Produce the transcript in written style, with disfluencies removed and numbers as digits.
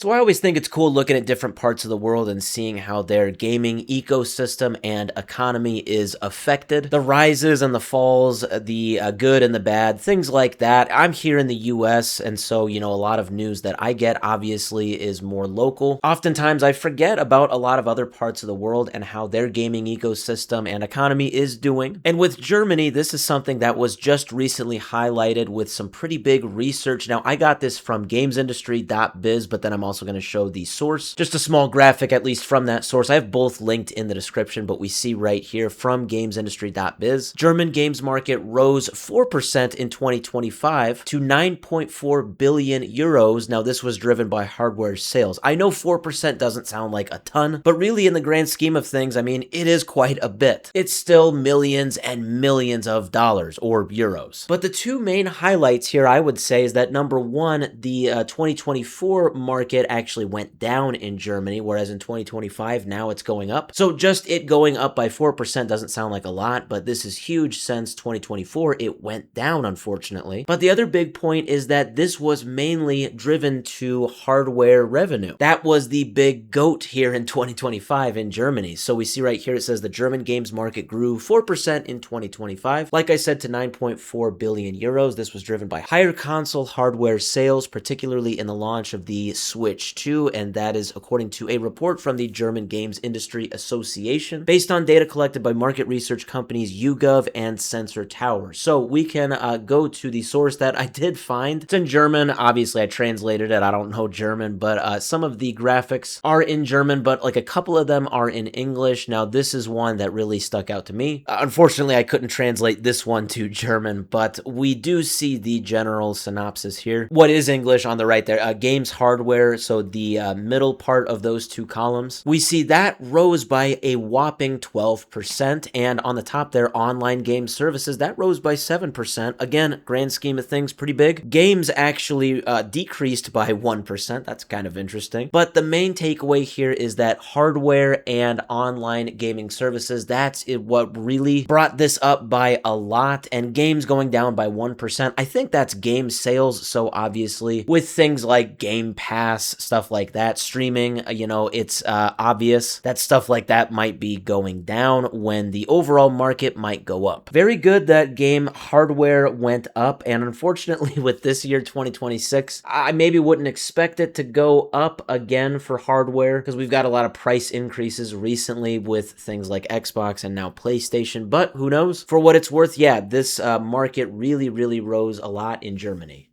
So I always think it's cool looking at different parts of the world and seeing how their gaming ecosystem and economy is affected. The rises and the falls, the good and the bad, things like that. I'm here in the US, and so, a lot of news that I get obviously is more local. Oftentimes I forget about a lot of other parts of the world and how their gaming ecosystem and economy is doing. And with Germany, this is something that was just recently highlighted with some pretty big research. Now, I got this from gamesindustry.biz, but then I'm also going to show the source. Just a small graphic, at least from that source. I have both linked in the description, but we see right here from gamesindustry.biz. German games market rose 4% in 2025 to 9.4 billion euros. Now, this was driven by hardware sales. I know 4% doesn't sound like a ton, but really in the grand scheme of things, I mean, it is quite a bit. It's still millions and millions of dollars or euros. But the two main highlights here, I would say, is that number one, the 2024 market actually went down in Germany, whereas in 2025, now it's going up. So just it going up by 4% doesn't sound like a lot, but this is huge since 2024. It went down, unfortunately. But the other big point is that this was mainly driven to hardware revenue. That was the big goat here in 2025 in Germany. So we see right here, it says the German games market grew 4% in 2025. Like I said, to 9.4 billion euros. This was driven by higher console hardware sales, particularly in the launch of the Switch 2, and that is according to a report from the German Games Industry Association, based on data collected by market research companies YouGov and Sensor Tower. So we can go to the source that I did find. It's in German. Obviously, I translated it. I don't know German, but some of the graphics are in German, but like a couple of them are in English. Now, this is one that really stuck out to me. Unfortunately, I couldn't translate this one to German, but we do see the general synopsis here. What is English on the right there? Games hardware, so the middle part of those two columns. We see that rose by a whopping 12%, and on the top there, online game services, that rose by 7%. Again, grand scheme of things, pretty big. Games actually decreased by 1%. That's kind of interesting. But the main takeaway here is that hardware and online gaming services, that's what really brought this up by a lot, and games going down by 1%. I think that's game sales, so obviously with things like Game Pass, stuff like that, streaming, it's obvious that stuff like that might be going down when the overall market might go up. Very good that game hardware went up, and unfortunately with this year 2026, I maybe wouldn't expect it to go up again for hardware because we've got a lot of price increases recently with things like Xbox and now PlayStation, but who knows? For what it's worth, yeah, this market really rose a lot in Germany.